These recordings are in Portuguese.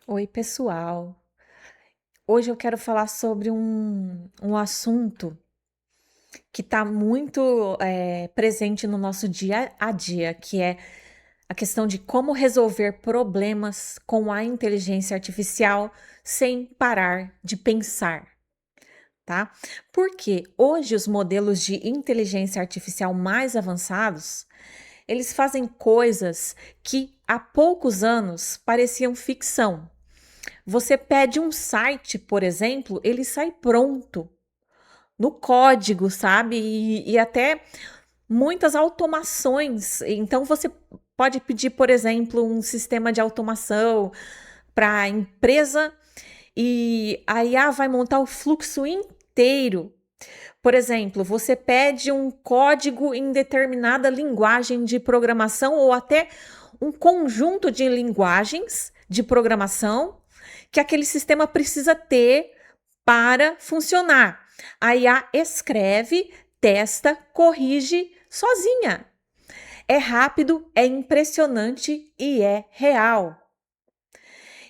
Oi, pessoal. Hoje eu quero falar sobre um assunto que está muito presente no nosso dia a dia, que é a questão de como resolver problemas com a inteligência artificial sem parar de pensar, tá? Porque hoje os modelos de inteligência artificial mais avançados, eles fazem coisas que há poucos anos pareciam ficção. Você pede um site, por exemplo, ele sai pronto, no código, sabe? E até muitas automações. Então, você pode pedir, por exemplo, um sistema de automação para a empresa e a IA vai montar o fluxo inteiro. Por exemplo, você pede um código em determinada linguagem de programação ou até um conjunto de linguagens de programação que aquele sistema precisa ter para funcionar. A IA escreve, testa, corrige sozinha. É rápido, é impressionante e é real.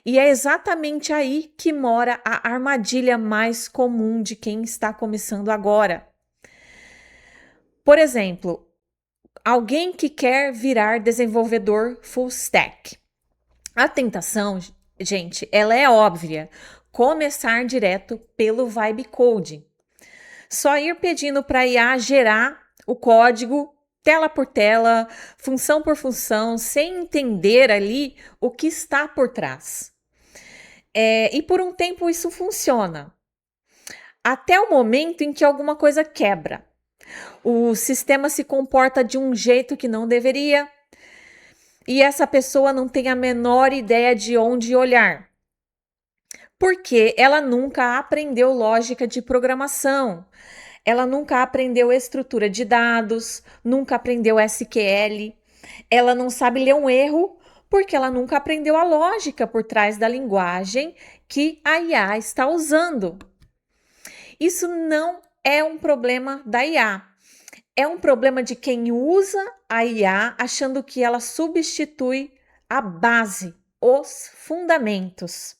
E é exatamente aí que mora a armadilha mais comum de quem está começando agora. Por exemplo, alguém que quer virar desenvolvedor full stack. A tentação, gente, ela é óbvia. Começar direto pelo vibe coding. Só ir pedindo para a IA gerar o código tela por tela, função por função, sem entender ali o que está por trás. E por um tempo isso funciona, até o momento em que alguma coisa quebra. O sistema se comporta de um jeito que não deveria e essa pessoa não tem a menor ideia de onde olhar. Porque ela nunca aprendeu lógica de programação. Ela nunca aprendeu estrutura de dados, nunca aprendeu SQL. Ela não sabe ler um erro porque ela nunca aprendeu a lógica por trás da linguagem que a IA está usando. Isso não é um problema da IA. É um problema de quem usa a IA achando que ela substitui a base, os fundamentos.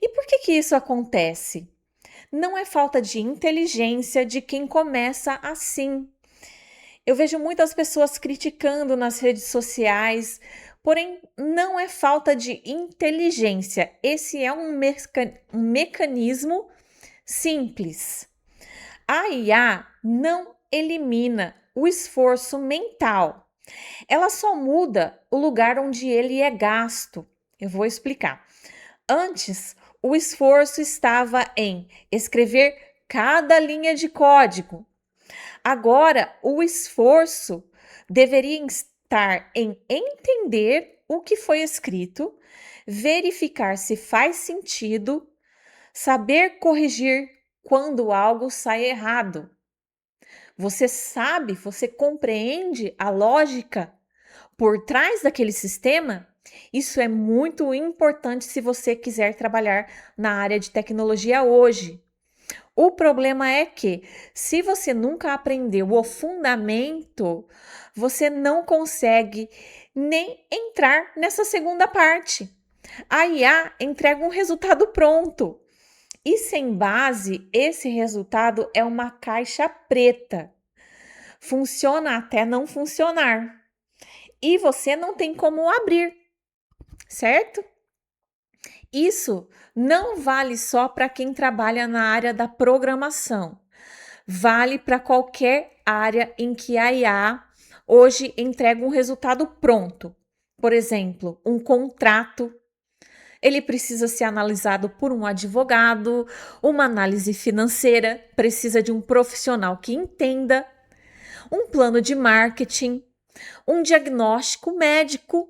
E por que isso acontece? Não é falta de inteligência de quem começa assim. Eu vejo muitas pessoas criticando nas redes sociais, porém não é falta de inteligência. Esse é um mecanismo simples. A IA não elimina o esforço mental. Ela só muda o lugar onde ele é gasto. Eu vou explicar. Antes, o esforço estava em escrever cada linha de código. Agora, o esforço deveria estar em entender o que foi escrito, verificar se faz sentido, saber corrigir quando algo sai errado. Você sabe, você compreende a lógica por trás daquele sistema? Isso é muito importante se você quiser trabalhar na área de tecnologia hoje. O problema é que, se você nunca aprendeu o fundamento, você não consegue nem entrar nessa segunda parte. A IA entrega um resultado pronto. E sem base, esse resultado é uma caixa preta. Funciona até não funcionar. E você não tem como abrir, certo? Isso não vale só para quem trabalha na área da programação. Vale para qualquer área em que a IA hoje entrega um resultado pronto. Por exemplo, um contrato, ele precisa ser analisado por um advogado, uma análise financeira, precisa de um profissional que entenda, um plano de marketing, um diagnóstico médico.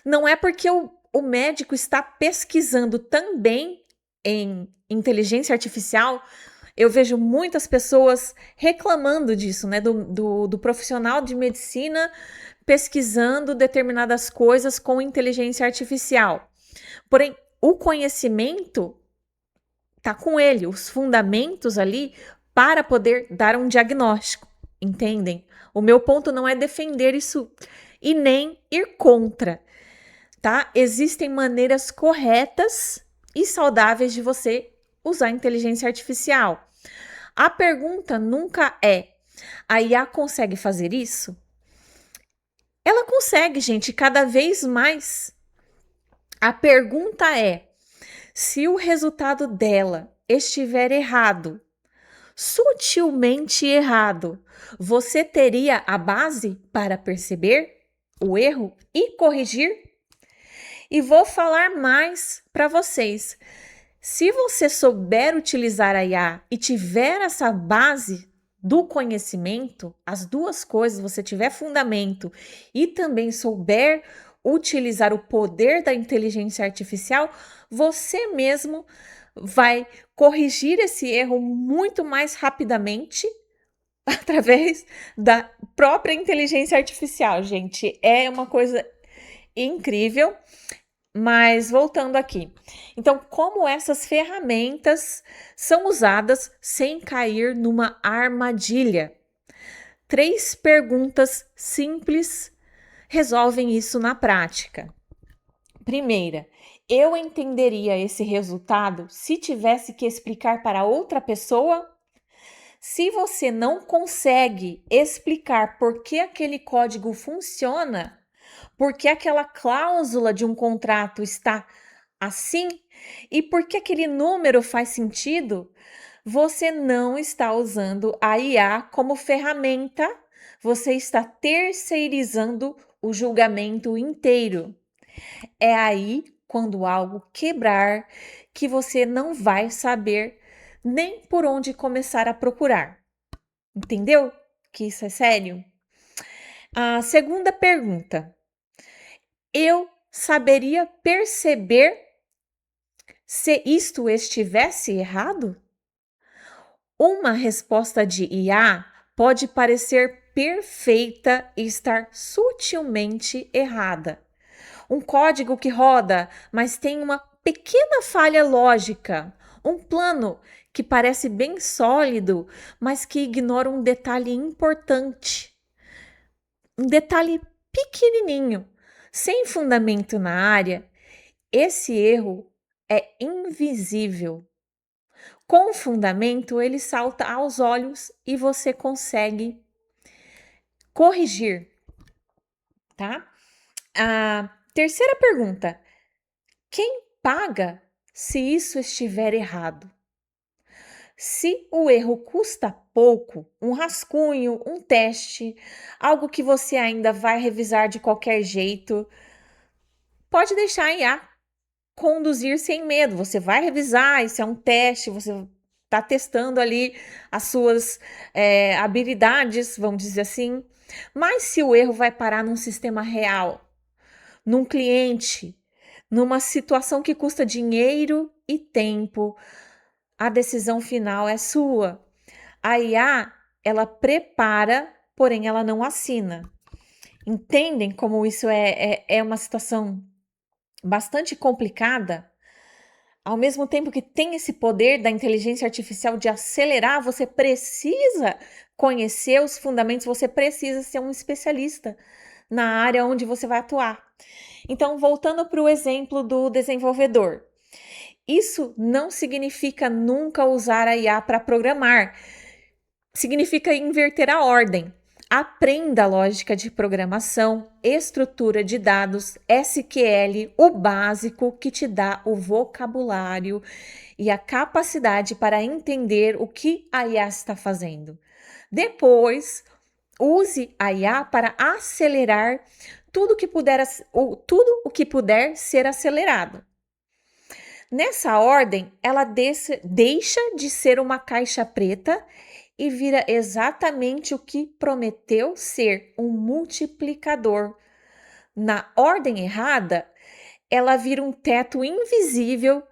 Não é porque o médico está pesquisando também em inteligência artificial. Eu vejo muitas pessoas reclamando disso, né? Do profissional de medicina pesquisando determinadas coisas com inteligência artificial. Porém, o conhecimento está com ele, os fundamentos ali para poder dar um diagnóstico, entendem? O meu ponto não é defender isso e nem ir contra. tá? Existem maneiras corretas e saudáveis de você usar a inteligência artificial. A pergunta nunca é: a IA consegue fazer isso? Ela consegue, gente, cada vez mais. A pergunta é: se o resultado dela estiver errado, sutilmente errado, você teria a base para perceber o erro e corrigir? E vou falar mais para vocês. Se você souber utilizar a IA e tiver essa base do conhecimento, as duas coisas, você tiver fundamento e também souber utilizar o poder da inteligência artificial, você mesmo vai corrigir esse erro muito mais rapidamente através da própria inteligência artificial, gente. É uma coisa incrível. Mas voltando aqui. Então, como essas ferramentas são usadas sem cair numa armadilha? 3 perguntas simples resolvem isso na prática. Primeira, eu entenderia esse resultado se tivesse que explicar para outra pessoa? Se você não consegue explicar por que aquele código funciona, por que aquela cláusula de um contrato está assim e por que aquele número faz sentido, você não está usando a IA como ferramenta, você está terceirizando o julgamento inteiro. É aí, quando algo quebrar, que você não vai saber nem por onde começar a procurar. Entendeu que isso é sério? A segunda pergunta: eu saberia perceber se isto estivesse errado? Uma resposta de IA pode parecer perfeita e estar sutilmente errada. Um código que roda, mas tem uma pequena falha lógica. Um plano que parece bem sólido, mas que ignora um detalhe importante. Um detalhe pequenininho, sem fundamento na área. Esse erro é invisível. Com fundamento, ele salta aos olhos e você consegue corrigir, tá? A terceira pergunta: quem paga se isso estiver errado? Se o erro custa pouco, um rascunho, um teste, algo que você ainda vai revisar de qualquer jeito, pode deixar a IA conduzir sem medo. Você vai revisar, isso é um teste, você está testando ali as suas habilidades, vamos dizer assim. Mas se o erro vai parar num sistema real, num cliente, numa situação que custa dinheiro e tempo, a decisão final é sua. A IA, ela prepara, porém ela não assina. Entendem como isso é uma situação bastante complicada? Ao mesmo tempo que tem esse poder da inteligência artificial de acelerar, você precisa conhecer os fundamentos, você precisa ser um especialista na área onde você vai atuar. Então, voltando para o exemplo do desenvolvedor. Isso não significa nunca usar a IA para programar. Significa inverter a ordem. Aprenda a lógica de programação, estrutura de dados, SQL, o básico que te dá o vocabulário e a capacidade para entender o que a IA está fazendo. Depois, use a IA para acelerar tudo o que puder ser acelerado. Nessa ordem, ela deixa de ser uma caixa preta e vira exatamente o que prometeu ser, um multiplicador. Na ordem errada, ela vira um teto invisível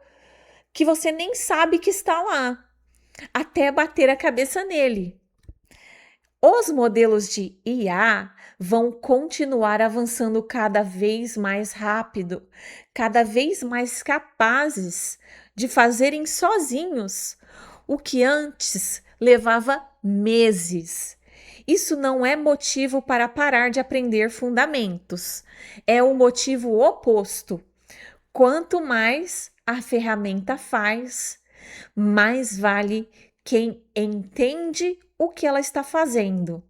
que você nem sabe que está lá, até bater a cabeça nele. Os modelos de IA vão continuar avançando cada vez mais rápido, cada vez mais capazes de fazerem sozinhos o que antes levava meses. Isso não é motivo para parar de aprender fundamentos. É o motivo oposto. Quanto mais a ferramenta faz, mais vale quem entende o que ela está fazendo.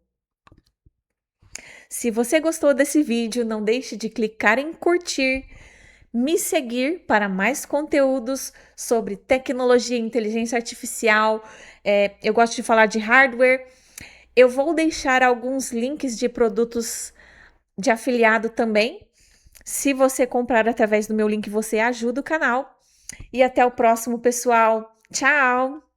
Se você gostou desse vídeo, não deixe de clicar em curtir, me seguir para mais conteúdos sobre tecnologia e inteligência artificial. Eu gosto de falar de hardware. Eu vou deixar alguns links de produtos de afiliado também. Se você comprar através do meu link, você ajuda o canal. E até o próximo, pessoal. Tchau!